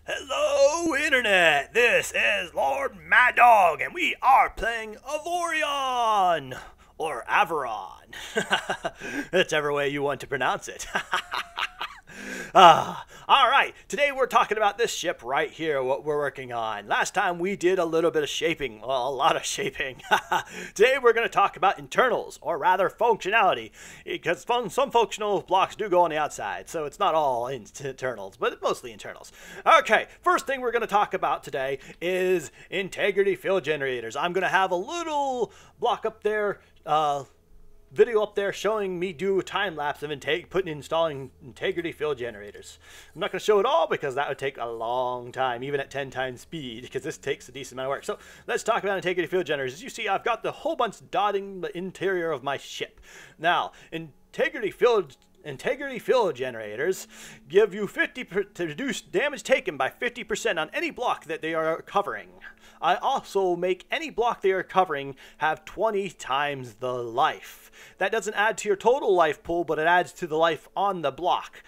Hello, Internet! This is LordMaddog, and we are playing Avorion! Or Avorion. Whichever way you want to pronounce it. Alright, today we're talking about this ship right here, what we're working on. Last time we did a little bit of shaping, well, a lot of shaping. Today we're going to talk about internals, or rather functionality, because some functional blocks do go on the outside, so it's not all internals, but mostly internals. Okay, first thing we're going to talk about today is integrity field generators. I'm going to have a little block up there, video up there showing me do a time lapse of installing integrity field generators. I'm not going to show it all because that would take a long time, even at 10 times speed, because this takes a decent amount of work. So let's talk about integrity field generators. As you see, I've got the whole bunch dotting the interior of my ship. Now, integrity field generators give you to reduce damage taken by 50% on any block that they are covering. I also make any block they are covering have 20 times the life. That doesn't add to your total life pool, but it adds to the life on the block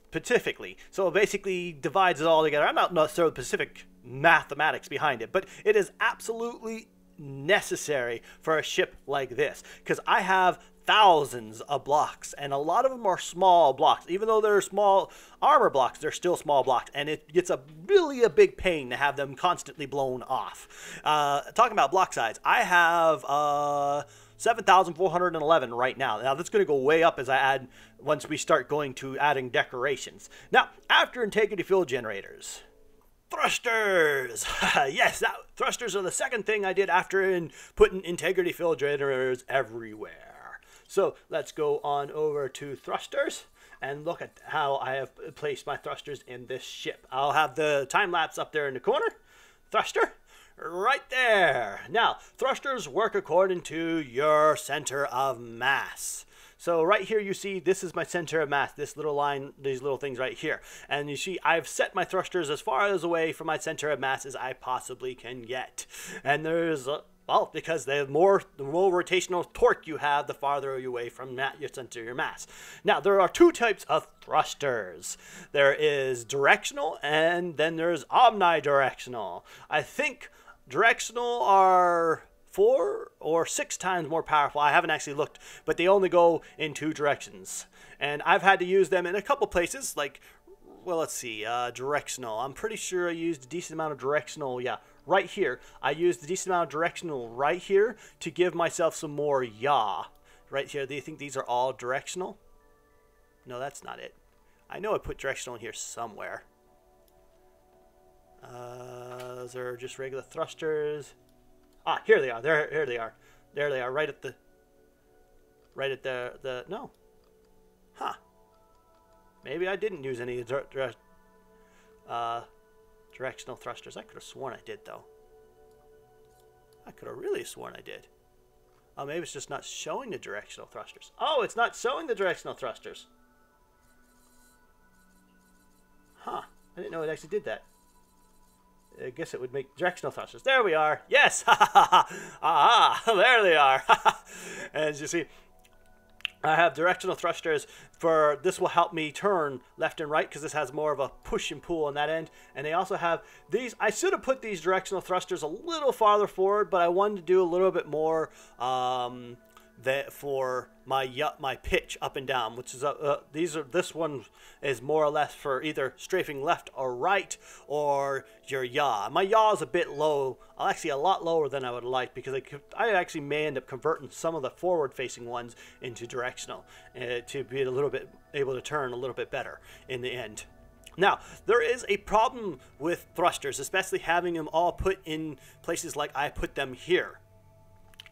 specifically. So it basically divides it all together. I'm not necessarily specific mathematics behind it, but it is absolutely necessary for a ship like this, because I have thousands of blocks, and a lot of them are small blocks. Even though they're small armor blocks, they're still small blocks, and it gets really a big pain to have them constantly blown off. Talking about block size, I have 7,411 right now. Now that's going to go way up as I add, once we start going to adding decorations. Now, after integrity field generators, thrusters. Yes, thrusters are the second thing I did after putting integrity field generators everywhere. So let's go on over to thrusters and look at how I have placed my thrusters in this ship. I'll have the time lapse up there in the corner. Thruster right there. Now, thrusters work according to your center of mass. So right here you see this is my center of mass, this little line, these little things right here. And you see I've set my thrusters as far away from my center of mass as I possibly can get. And there's well, because the more rotational torque you have, the farther away from your center of your mass. Now, there are two types of thrusters. There is directional, and then there's omnidirectional. I think directional are 4 or 6 times more powerful. I haven't actually looked, but they only go in 2 directions. And I've had to use them in a couple places, like, well, let's see, directional. I'm pretty sure I used a decent amount of directional, yeah, right here. I used a decent amount of directional right here to give myself some more yaw. Right here, do you think these are all directional? No, that's not it. I know I put directional in here somewhere. Those are just regular thrusters. Ah, here they are. Here they are. There they are, right at the no. Huh. Maybe I didn't use any directional thrusters. I could have sworn I did, though. I could have really sworn I did. Oh, maybe it's just not showing the directional thrusters. Oh, it's not showing the directional thrusters. Huh. I didn't know it actually did that. I guess it would make directional thrusters. There we are. Yes! Ah, there they are. And as you see, I have directional thrusters for this will help me turn left and right because this has more of a push and pull on that end. And they also have these. I should have put these directional thrusters a little farther forward, but I wanted to do a little bit more for my pitch up and down, which is this one is more or less for either strafing left or right or your yaw. My yaw is a bit low, actually a lot lower than I would like, because I actually may end up converting some of the forward facing ones into directional to be a little bit able to turn a little bit better in the end. Now, there is a problem with thrusters, especially having them all put in places like I put them here.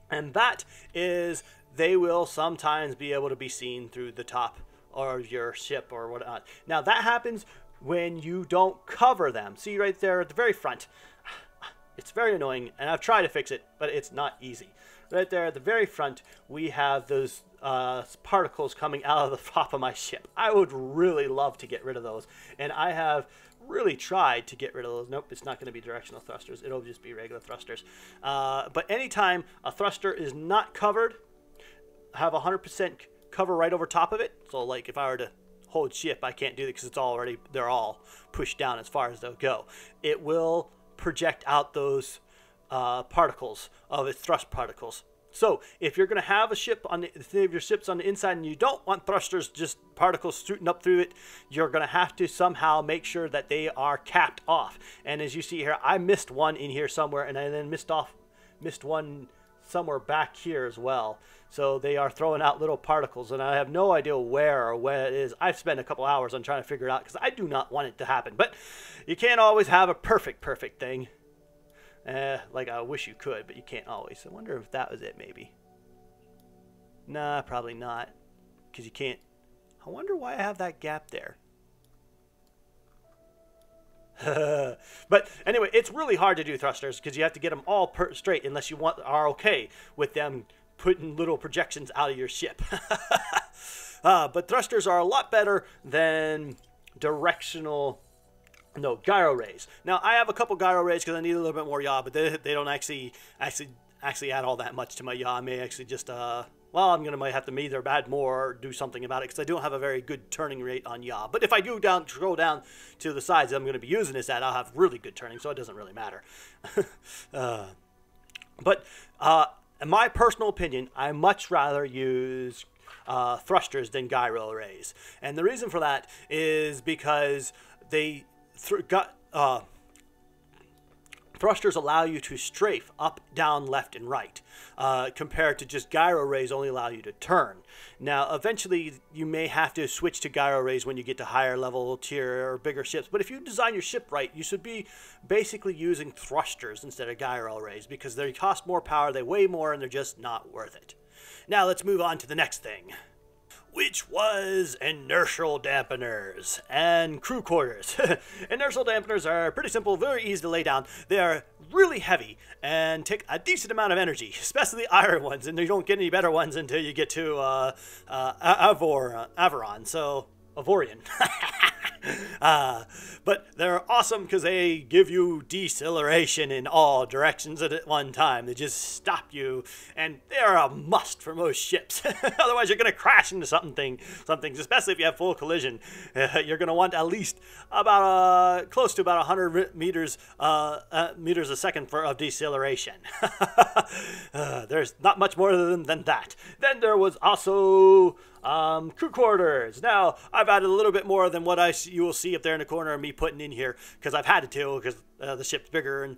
And that is they will sometimes be able to be seen through the top of your ship or whatnot. Now, that happens when you don't cover them. See right there at the very front. It's very annoying, and I've tried to fix it, but it's not easy. Right there at the very front, we have those particles coming out of the top of my ship. I would really love to get rid of those, and I have really tried to get rid of those. Nope, it's not going to be directional thrusters. It'll just be regular thrusters. But anytime a thruster is not covered, have 100% cover right over top of it. So like if I were to whole ship, I can't do that because they're all pushed down as far as they'll go. It will project out those particles of its thrust particles. So if you're going to have a ship on your ship's on the inside and you don't want thrusters, just particles shooting up through it, you're going to have to somehow make sure that they are capped off. And as you see here, I missed one in here somewhere, and I then missed one somewhere back here as well. So they are throwing out little particles, and I have no idea where or when it is. I've spent a couple hours on trying to figure it out because I do not want it to happen. But you can't always have a perfect thing. Like I wish you could, but you can't always. I wonder if that was it, maybe. Nah, probably not. Because you can't. I wonder why I have that gap there. But anyway, it's really hard to do thrusters because you have to get them all straight unless you are okay with them putting little projections out of your ship. But thrusters are a lot better than gyro rays. Now I have a couple gyro rays because I need a little bit more yaw, but they don't actually add all that much to my yaw. I may actually just well, might have to either add more or do something about it because I don't have a very good turning rate on yaw. But if I do go down to the sides I'm going to be using this at, I'll have really good turning, so it doesn't really matter. But in my personal opinion, I much rather use thrusters than gyro rays, and the reason for that is because thrusters allow you to strafe up, down, left, and right, compared to just gyro rays only allow you to turn. Now, eventually, you may have to switch to gyro rays when you get to higher level tier or bigger ships, but if you design your ship right, you should be basically using thrusters instead of gyro rays because they cost more power, they weigh more, and they're just not worth it. Now, let's move on to the next thing, which was inertial dampeners and crew quarters. Inertial dampeners are pretty simple, very easy to lay down. They are really heavy and take a decent amount of energy, especially the iron ones, and you don't get any better ones until you get to Avorion, so Avorion. But they're awesome because they give you deceleration in all directions at one time. They just stop you, and they're a must for most ships. Otherwise, you're going to crash into something, especially if you have full collision. You're going to want at least about close to about 100 meters a second of deceleration. There's not much more than that. Then there was also crew quarters. Now, I've added a little bit more than what you will see up there in the corner of me putting in here because I've had to because the ship's bigger.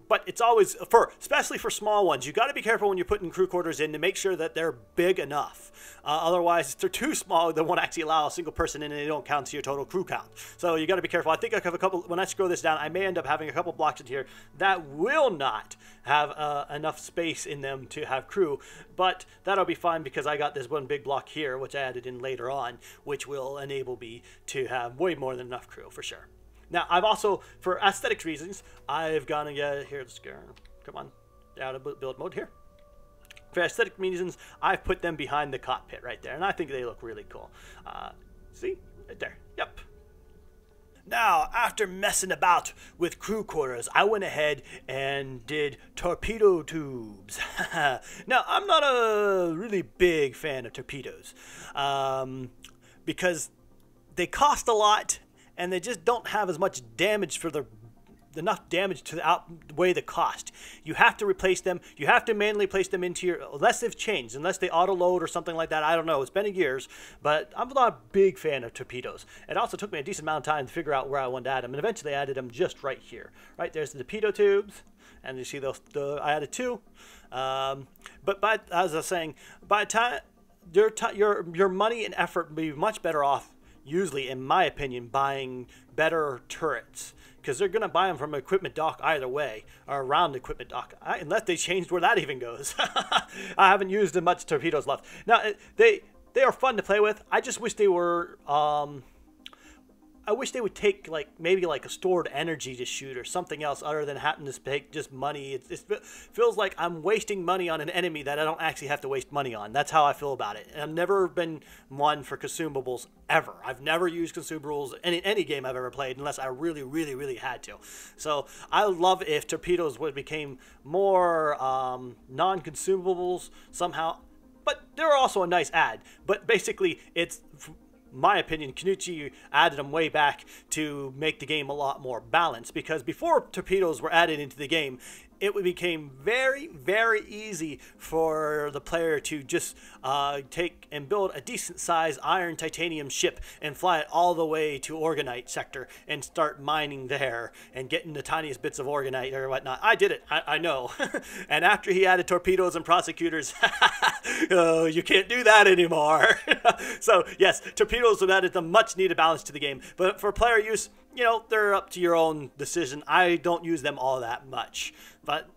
But it's always, especially for small ones, you got to be careful when you're putting crew quarters in to make sure that they're big enough. Otherwise, if they're too small, they won't actually allow a single person in and they don't count to your total crew count. So you got to be careful. I think I have a couple, when I scroll this down, I may end up having a couple blocks in here that will not have enough space in them to have crew. But that'll be fine because I got this one big block here, which I added in later on, which will enable me to have way more than enough crew for sure. Now, I've also, for aesthetic reasons, I've gone and here, let's go, come on, out of build mode here. For aesthetic reasons, I've put them behind the cockpit right there, and I think they look really cool. See? Right there. Yep. Now, after messing about with crew quarters, I went ahead and did torpedo tubes. Now, I'm not a really big fan of torpedoes because they cost a lot and they just don't have as much damage for enough damage to outweigh the cost. You have to replace them. You have to manually place them into your, unless they've changed, unless they auto load or something like that. I don't know. It's been years, but I'm not a big fan of torpedoes. It also took me a decent amount of time to figure out where I wanted to add them, and eventually I added them just right here. Right there's the torpedo tubes, and you see those. I added two. But as I was saying, by the time your money and effort would be much better off, usually, in my opinion, buying better turrets. Because they're going to buy them from an equipment dock either way, or around the equipment dock, unless they changed where that even goes. I haven't used as much torpedoes left. Now, they are fun to play with. I just wish they were, I wish they would take maybe a stored energy to shoot or something else other than having to take just money. It feels like I'm wasting money on an enemy that I don't actually have to waste money on. That's how I feel about it. And I've never been one for consumables ever. I've never used consumables in any game I've ever played unless I really, really, really had to. So I love if torpedoes became more non-consumables somehow. But they're also a nice add. But basically, it's my opinion, Kenichi added them way back to make the game a lot more balanced, because before torpedoes were added into the game, it became very, very easy for the player to just take and build a decent-sized iron titanium ship and fly it all the way to Orgonite sector and start mining there and getting the tiniest bits of Orgonite or whatnot. I did it. I know. And after he added torpedoes and prosecutors, oh, you can't do that anymore. So, yes, torpedoes have added the much-needed balance to the game. But for player use, you know, they're up to your own decision. I don't use them all that much, but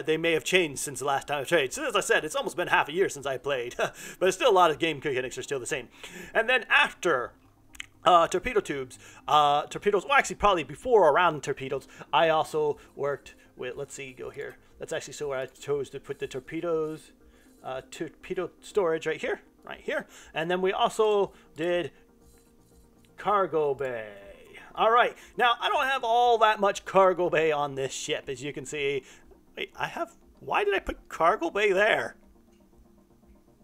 they may have changed since the last time I played. So as I said, it's almost been half a year since I played, but it's still a lot of game mechanics are still the same. And then after torpedo tubes, torpedoes, well, actually probably before or around torpedoes, I also worked with, let's see, go here. That's actually so where I chose to put the torpedo storage right here. And then we also did cargo bay. All right, now I don't have all that much cargo bay on this ship, as you can see. Wait, why did I put cargo bay there?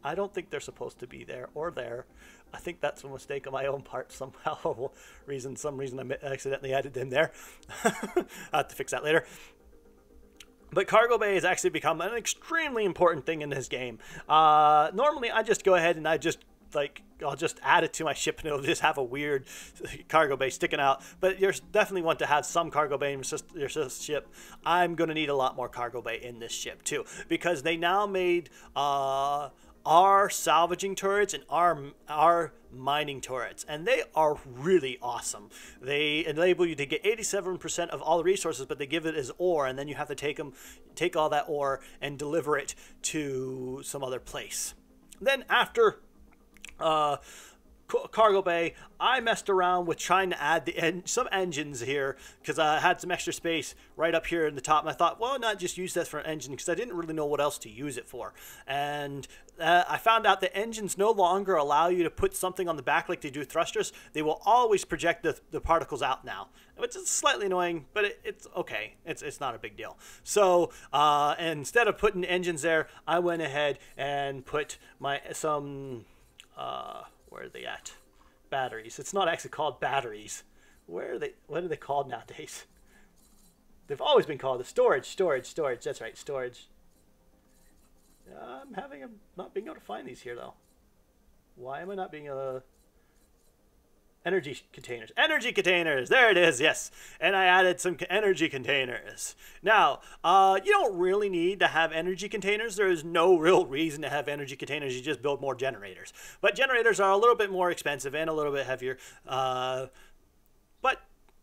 I don't think they're supposed to be there or there. I think that's a mistake on my own part somehow. Some reason I accidentally added them there. I'll have to fix that later. But cargo bay has actually become an extremely important thing in this game. Normally I just go ahead and I'll just add it to my ship and it'll just have a weird cargo bay sticking out. But you definitely want to have some cargo bay in your ship. I'm going to need a lot more cargo bay in this ship too, because they now made our salvaging turrets and our mining turrets, and they are really awesome. They enable you to get 87% of all the resources, but they give it as ore, and then you have to take all that ore and deliver it to some other place. Then after cargo bay, I messed around with trying to add some engines here, because I had some extra space right up here in the top, and I thought, well, not just use that for an engine, because I didn't really know what else to use it for. And I found out that engines no longer allow you to put something on the back like they do thrusters. They will always project the particles out now, which is slightly annoying, but it's okay. It's not a big deal. So instead of putting engines there, I went ahead and put some where are they at? Batteries. It's not actually called batteries. Where are they? What are they called nowadays? They've always been called the storage. That's right, storage. I'm not being able to find these here though. Why am I not being energy containers? Energy containers. There it is. Yes, and I added some energy containers. Now, you don't really need to have energy containers. There is no real reason to have energy containers. You just build more generators. But generators are a little bit more expensive and a little bit heavier. But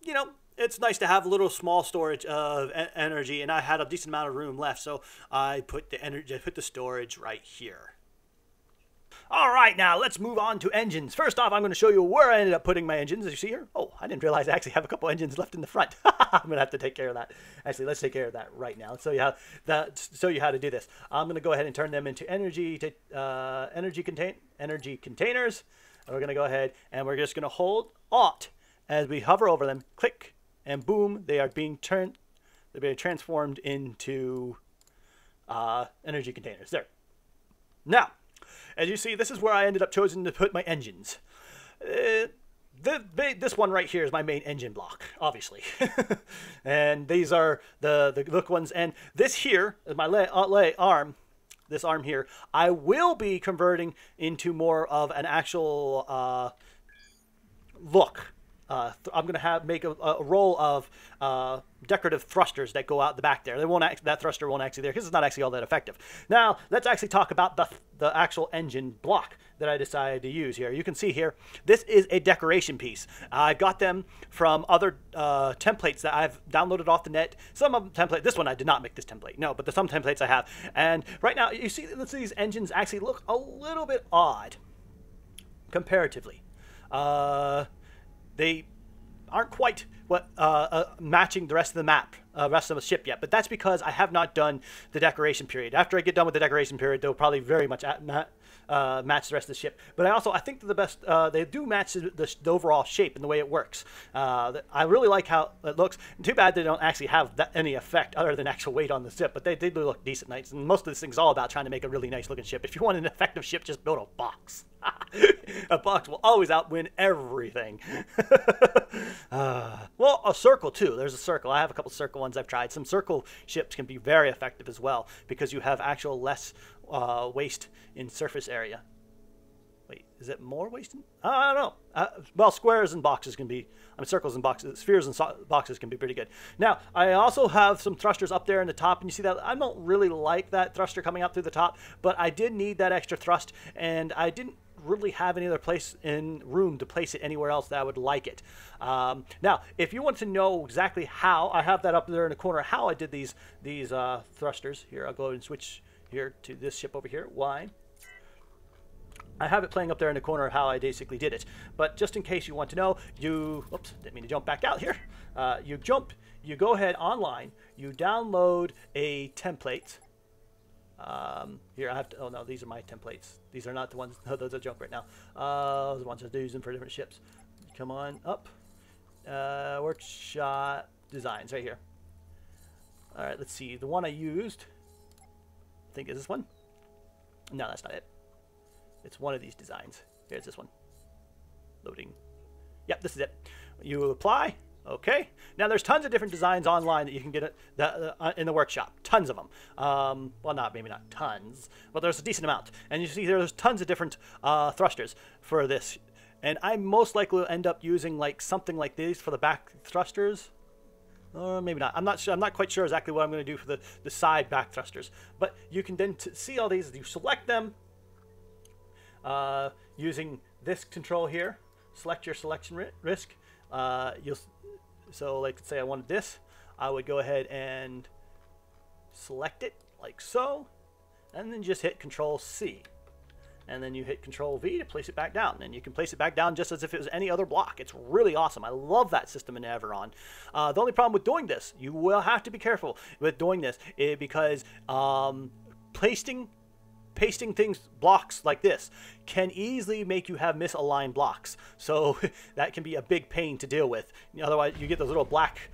you know, it's nice to have a little small storage of energy, and I had a decent amount of room left, so I put the storage right here. All right, now let's move on to engines. First off, I'm going to show you where I ended up putting my engines. As you see here, oh, I didn't realize I actually have a couple engines left in the front. I'm going to have to take care of that. Actually, let's take care of that right now. Let's show you how to do this. I'm going to go ahead and turn them into energy containers. And we're going to go ahead and we're just going to hold Alt as we hover over them. Click. And boom, they are being transformed into energy containers. There. Now, as you see, this is where I ended up choosing to put my engines. This one right here is my main engine block, obviously. And these are the look ones. And this here is my arm. This arm here, I will be converting into more of an actual look. I'm going to make a roll of decorative thrusters that go out the back there. That thruster won't actually there because it's not actually all that effective. Now, let's actually talk about the actual engine block that I decided to use here. You can see here, this is a decoration piece. I got them from other templates that I've downloaded off the net. Some of them this one I did not make this template, no, but some templates I have. And right now, you see these engines actually look a little bit odd comparatively. They aren't quite matching the rest of the map, rest of the ship yet, but that's because I have not done the decoration period. After I get done with the decoration period, they'll probably very much match the rest of the ship. But I think they're the best. They do match the overall shape and the way it works. I really like how it looks. Too bad they don't actually have any effect other than actual weight on the ship, but they do look decent nice. And most of this thing's all about trying to make a really nice looking ship. If you want an effective ship, just build a box. A box will always outwin everything. Well, a circle too. There's a circle. I have a couple circle ones I've tried. Some circle ships can be very effective as well because you have actual less waste in surface area. Wait, is it more waste? I don't know. Well, squares and boxes can be, circles and boxes, spheres and boxes can be pretty good. Now, I also have some thrusters up there in the top, and you see that I don't really like that thruster coming up through the top, but I did need that extra thrust, and I didn't really have any other place in room to place it anywhere else that I would like it. Now, if you want to know exactly how, I have that up there in the corner, how I did these thrusters. Here, I'll go and switch here to this ship over here. Why? I have it playing up there in the corner of how I basically did it. But just in case you want to know, oops, didn't mean to jump back out here. You go ahead online, you download a template. Here I have to, oh no, these are my templates. These are not the ones, no, those are junk right now. Those are the ones I'm using for different ships. Come on up. Workshop designs right here. All right, let's see. The one I used, I think is this one. No, that's not it. It's one of these designs. Here's this one. Loading. Yep, this is it. You apply. Okay. Now there's tons of different designs online that you can get in the workshop. Tons of them. Well, maybe not tons, but there's a decent amount. And you see there's tons of different thrusters for this. And I most likely will end up using like something like these for the back thrusters. Or maybe not. I'm not sure. I'm not quite sure exactly what I'm going to do for the side back thrusters. But you can then see all these. You select them. Using this control here, select your selection risk. So like say I wanted this, I would go ahead and select it like so, and then just hit Control C, and then you hit Control V to place it back down, and you can place it back down just as if it was any other block. It's really awesome. I love that system in Avorion. The only problem with doing this, you will have to be careful with doing this, because pasting blocks like this can easily make you have misaligned blocks. So that can be a big pain to deal with. Otherwise, you get those little black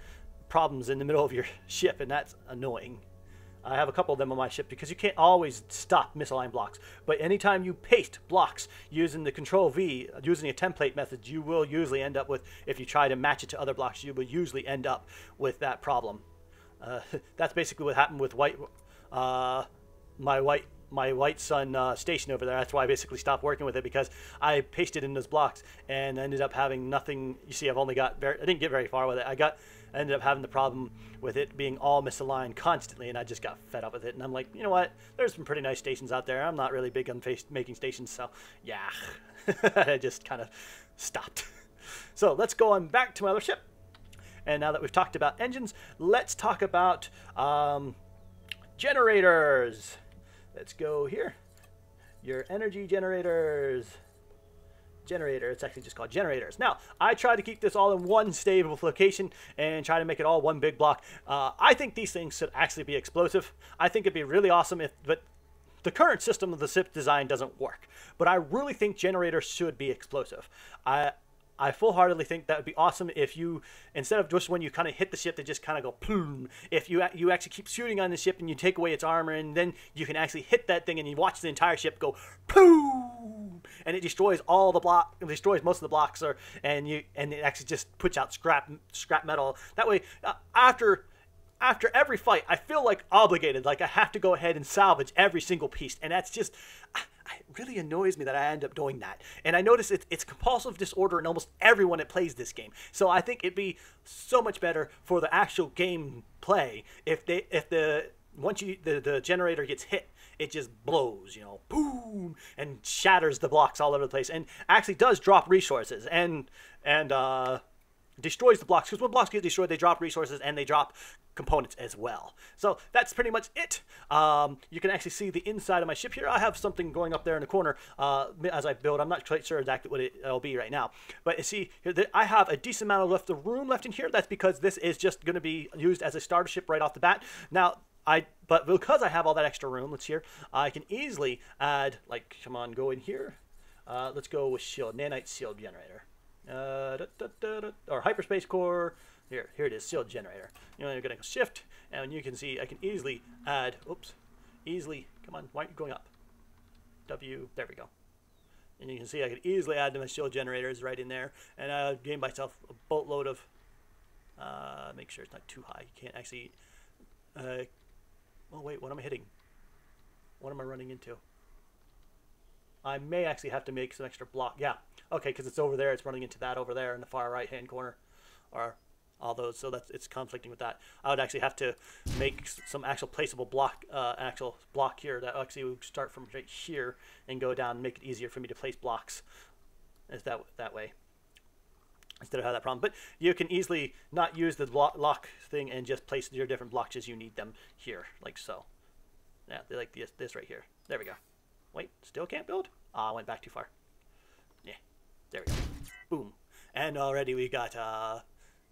problems in the middle of your ship, and that's annoying. I have a couple of them on my ship because you can't always stop misaligned blocks. But anytime you paste blocks using the Control V, using a template method, you will usually end up with, if you try to match it to other blocks, you will usually end up with that problem. That's basically what happened with my white sun station over there. That's why I basically stopped working with it, because I pasted in those blocks and ended up having nothing. You see, I didn't get very far with it. I ended up having the problem with it being all misaligned constantly, and I just got fed up with it. And I'm like, you know what? There's some pretty nice stations out there. I'm not really big on making stations, so yeah. I just kind of stopped. So let's go on back to my other ship. And now that we've talked about engines, let's talk about generators. Let's go here. Your energy generators. It's actually just called generators. Now, I try to keep this all in one stable location and try to make it all one big block. I think these things should actually be explosive. I think it'd be really awesome but the current system of the ship design doesn't work. But I really think generators should be explosive. I full-heartedly think that would be awesome if you, instead of just when you kind of hit the ship, they just kind of go boom. If you actually keep shooting on the ship and you take away its armor, and then you can actually hit that thing and you watch the entire ship go boom, and it destroys all the block, it destroys most of the blocks, and it actually just puts out scrap metal. That way, after every fight, I feel like obligated, like I have to go ahead and salvage every single piece, and that's just. It really annoys me that I end up doing that. And I notice it's compulsive disorder in almost everyone that plays this game. So I think it'd be so much better for the actual game play if the generator gets hit, it just blows, boom, and shatters the blocks all over the place, and actually does drop resources and destroys the blocks, because when blocks get destroyed, they drop resources and they drop components as well. So that's pretty much it. You can actually see the inside of my ship here. I have something going up there in the corner as I build. I'm not quite sure exactly what it'll be right now, but you see I have a decent amount of room left in here. That's because this is just going to be used as a starter ship right off the bat. Now, But because I have all that extra room, let's here, I can easily add, like, come on, go in here. Let's go with shield, nanite shield generator. Or hyperspace core. Here it is, shield generator. You know, you're going to go shift, and you can see I can easily add, come on, why aren't you going up? W, there we go. And you can see I can easily add my shield generators right in there, and I gain myself a boatload of, make sure it's not too high. You can't actually, oh wait, what am I hitting? What am I running into? I may actually have to make some extra block. Yeah, okay, because it's over there. It's running into that over there in the far right-hand corner, or all those. So it's conflicting with that. I would actually have to make some actual placeable block, here that actually would start from right here and go down and make it easier for me to place blocks. Is that way? Instead of have that problem. But you can easily not use the lock thing and just place your different blocks as you need them here, like so. Yeah, they like this right here. There we go. Wait, still can't build? Ah, I went back too far. Yeah, there we go. Boom. And already we got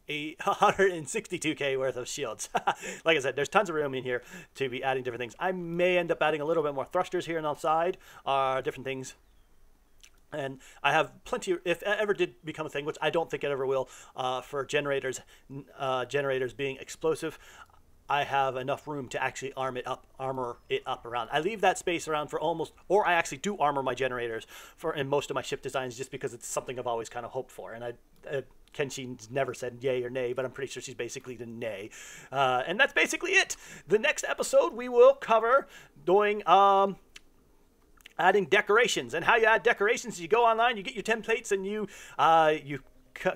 162k worth of shields. Like I said, there's tons of room in here to be adding different things. I may end up adding a little bit more thrusters here on the side, different things. And I have plenty, if it ever did become a thing, which I don't think it ever will, for generators being explosive, I have enough room to actually armor it up around. I leave that space around for almost, or I actually do armor my generators in most of my ship designs, just because it's something I've always kind of hoped for. And Kenshin's never said yay or nay, but I'm pretty sure she's basically the nay. And that's basically it. The next episode we will cover doing adding decorations, and how you add decorations. You go online, you get your templates, and you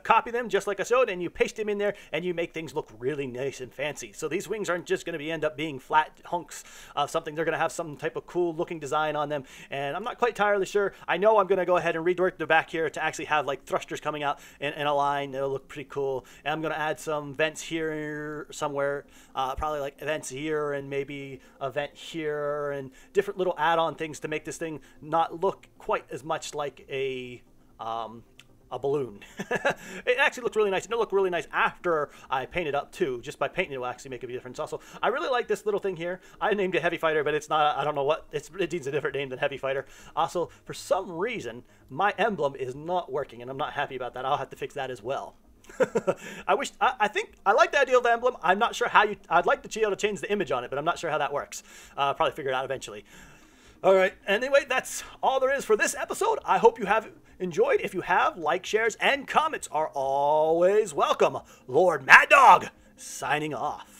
copy them just like I showed, and you paste them in there, and you make things look really nice and fancy. So these wings aren't just going to end up being flat hunks of something. They're going to have some type of cool looking design on them, and I'm not quite entirely sure. I know I'm going to go ahead and rework the back here to actually have like thrusters coming out in a line. It'll look pretty cool. And I'm going to add some vents here somewhere, probably like vents here and maybe a vent here, and different little add-on things to make this thing not look quite as much like a balloon. It actually looks really nice, and it'll look really nice after I paint it up too. Just by painting it will actually make a difference. Also, I really like this little thing here. I named it Heavy Fighter, but it's not, I don't know what, it needs a different name than Heavy Fighter. Also, for some reason, my emblem is not working, and I'm not happy about that. I'll have to fix that as well. I think I like the idea of the emblem. I'm not sure how I'd like to be able to change the image on it, but I'm not sure how that works. Probably figure it out eventually. All right, anyway, that's all there is for this episode. I hope you have enjoyed. If you have, like, shares, and comments are always welcome. LordMaddog, signing off.